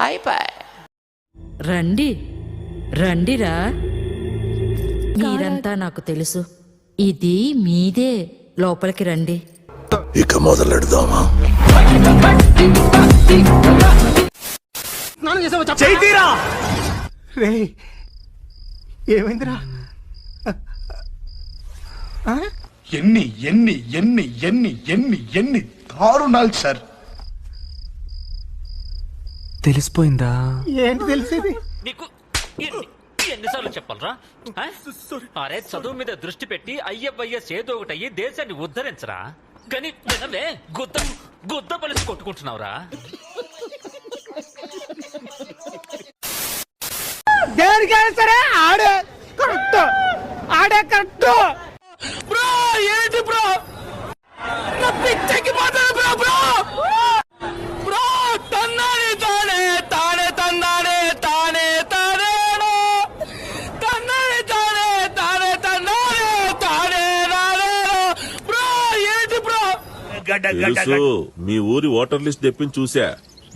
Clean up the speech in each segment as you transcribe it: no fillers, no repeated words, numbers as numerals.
అయిపోయి. రండి రండిరా, మీరంతా నాకు తెలుసు. ఇది మీదే, లోపలికి రండి. ఇక మొదలెడదామా? ఏమైందిరా? ఎన్ని ఎన్ని ఎన్ని ఎన్ని ఎన్ని ఎన్ని దారుణాలు సార్. తెలిసిపోయిందా? ఏంటి తెలిసేది? నీకు ఎన్నిసార్లు చెప్పాలరా? అరే చదువు మీద దృష్టి పెట్టి అయ్యవయ్యస్ ఏదో ఒకటి అయ్యి దేశాన్ని ఉద్ధరించరా. కానీ వినవే, గుద్ద పలిసి కొట్టుకుంటున్నావురా. దేనికైనా సరే ఆడే కరెక్ట్, ఆడే కరెక్ట్. బ్రో ఏంటి బ్రో, నా పిచ్చకి పోతాను బ్రో. బ్రో బ్రో తన్నానే తానే తానే తన్నానే తానే తానే తన్నానే తానే తానే తన్నానే తానే నానే. బ్రో ఏంటి బ్రో? తెలుసు, మీ ఊరి ఓటర్ లిస్ట్ తెప్పించి చూసా.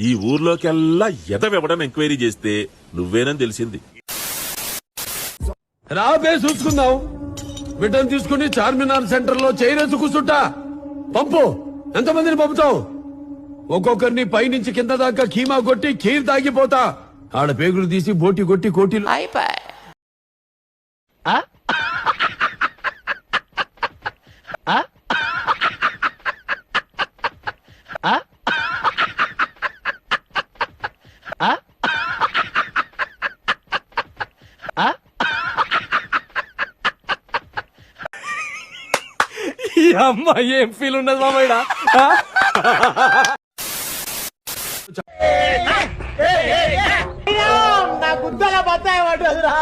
ఈ ఊర్లోకెల్లా ఎదవెవడని ఎంక్వైరీ చేస్తే నువ్వేనని తెలిసింది. రాబే చూసుకుందాం. బిడ్డను తీసుకుని చార్మినార్ సెంటర్ లో చైరేసి కూర్చుంటా. పంపు, ఎంతమందిని పంపుతావు? ఒక్కొక్కరిని పైనుంచి కింద దాకా కీమా కొట్టి ఖీర్ తాగిపోతా. ఆడ పేగులు తీసి బోటి కొట్టి కోటీలు. అయిపోయి. ఈ అమ్మాయి ఏం ఫీల్ ఉన్నది మామయ్య? నా గుద్దల బత్తాయి పడ్డదురా.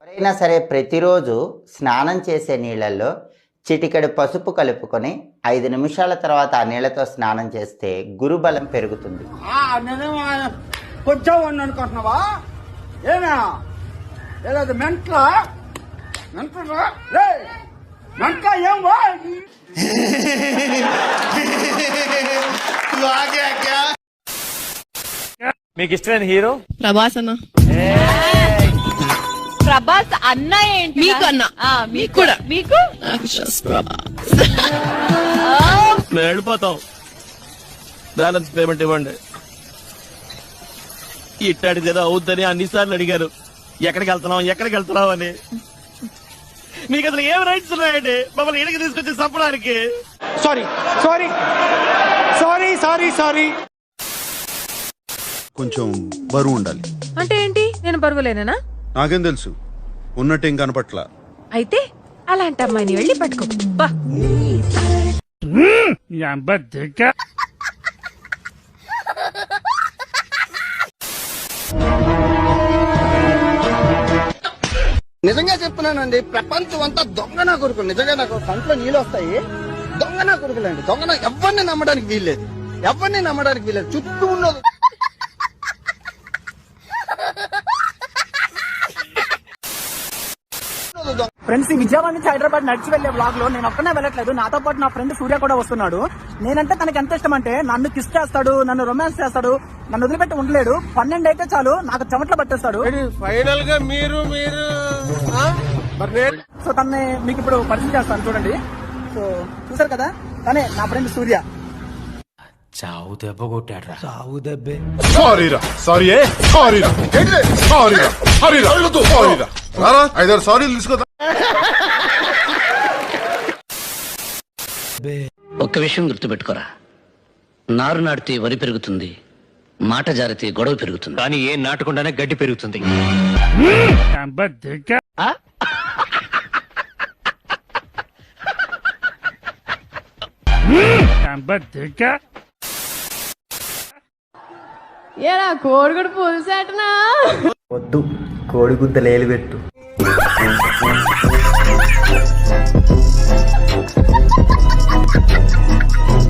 ఎవరైనా సరే ప్రతిరోజు స్నానం చేసే నీళ్ళల్లో చిటికెడు పసుపు కలుపుకొని 5 నిమిషాల తర్వాత ఆ నీళ్లతో స్నానం చేస్తే గురుబలం పెరుగుతుంది. కొంచెం అనుకుంటున్నావా? ఏనా ఏదో మెంట్లా మెంట్లా మెంట్లా ఏం మీకు ఇష్టమైన హీరో? ప్రభాస్ అన్న. ప్రభాస్ అన్న ఏంటి? మీకు అన్న, మీకు కూడా. మీకు మేము వెళ్ళిపోతాం, బ్యాలెన్స్ పేమెంట్ ఇవ్వండి. ఇట్టాడిది ఏదో అవుద్దని అన్నిసార్లు అడిగారు. ఎక్కడికి వెళ్తున్నావు అని. మీకు అసలు ఏం రైట్స్ ఉన్నాయండి మమ్మల్ని ఇడికి తీసుకొచ్చి చంపడానికి? Sorry sorry sorry sorry sorry. కొంచెం బరువు ఉండాలి. అంటే ఏంటి? నేను బరువులేనా? నాకేం తెలుసు, ఉన్నట్టేం కనపట్ల. అయితే అలాంటి అమ్మాయిని వెళ్ళి పట్టుకో. నిజంగా చెప్తున్నానండి, ప్రపంచం అంతా దొంగ నా కొడుకులు. నిజంగా నాకు కంట్లో నీళ్ళు వస్తాయి. దొంగ నా కొడుకులండి, దొంగ. ఎవరిని నమ్మడానికి వీల్లేదు, ఎవరిని నమ్మడానికి వీల్లేదు. చుట్టూ ఉన్నది ఫ్రెండ్స్. విజయవాడ నుంచి హైదరాబాద్ నడిచి వెళ్లే బ్లాగ్ లో నేను ఒక్కనే వెళ్ళట్లేదు, నాతో పాటు నా ఫ్రెండ్ సూర్య కూడా వస్తున్నాడు. నేనంటే తనకి ఎంత ఇష్టం అంటే నన్ను కిస్ చేస్తాడు, నన్ను రొమాన్స్ చేస్తాడు, నన్ను వదిలిపెట్టి ఉండలేడు. 12 అయితే చాలు నాకు చెమట్లో పట్టేస్తాడు. ఫైనల్ గా మీరు సో తనని మీకు ఇప్పుడు పరిచయం చేస్తాను, చూడండి. సో చూసారు కదా, తనే నా ఫ్రెండ్ సూర్య. చావు దెబ్బ కొట్టాడ్రా. చావు దెబ్బే. సారీరా, సారీయే, సారీరా, సారీరా, సారీరా, సారీరా. రారా 5-6 సారీలు తీసుకోదా. ఒక్క విషయం గుర్తుపెట్టుకోరా, నారు నాటితే వరి పెరుగుతుంది, మాట జారితే గొడవ పెరుగుతుంది. కానీ ఏం నాటకుండానే గడ్డి పెరుగుతుంది. ఏరా కోడిగుడు పులుసేటనా వద్దు, కోడిగుద్ద లేలు పెట్టు.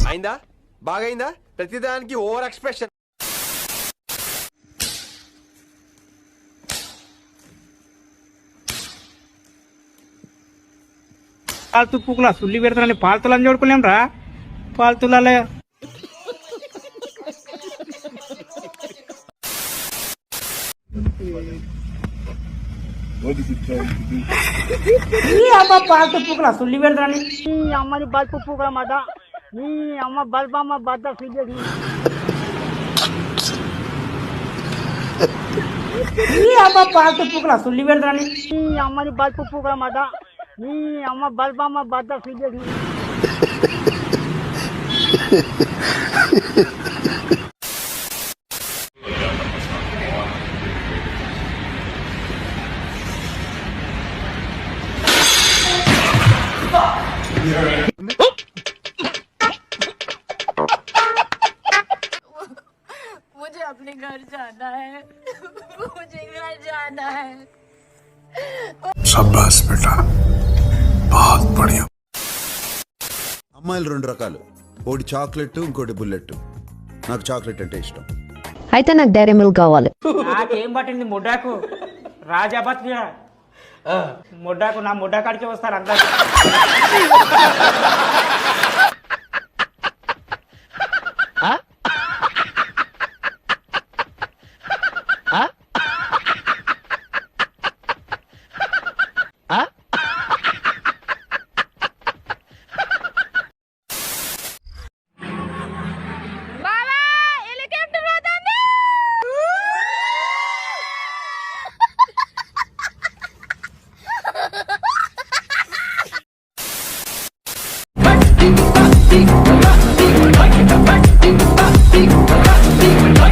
అయిందా? బాగైందా? ప్రతిదానికి ఓవర్ ఎక్స్ప్రెషన్. పాల్తు పుక్కుల సుల్లి పెడతానని పాల్తులని చూడుకోలేం రా. పాల్తులే అమ్మ పాల్తు పుక్కుల సుల్లి పెడతానని నీ అమ్మని బల్పు పుక్కుల మాట. నీ అమ్మ బల్బమ్మ బద్ద ఫీజేసి అమ్మ పాల్తు పుక్కుల సుల్లి పెడతానని నీ అమ్మని బల్పు పుక్కుల మాట. నీ అమ్మ బల్బమ్మ బద్ద ఫీజేసి मुझे अपने घर जाना है मुझे घर जाना है शाबाश बेटा, बहुत बढ़िया. అమ్మాయిలు రెండు రకాలు, ఒకటి చాక్లెట్, ఇంకోటి బుల్లెట్. నాకు చాక్లెట్ అంటే ఇష్టం. అయితే నాకు డైరీ మిల్క్ కావాలి. నాకేం పట్టింది ముడ్డాకు రాజాబాద్ ముడ్డాకు నా ముడ్డా కాడికి వస్తారు అందరు.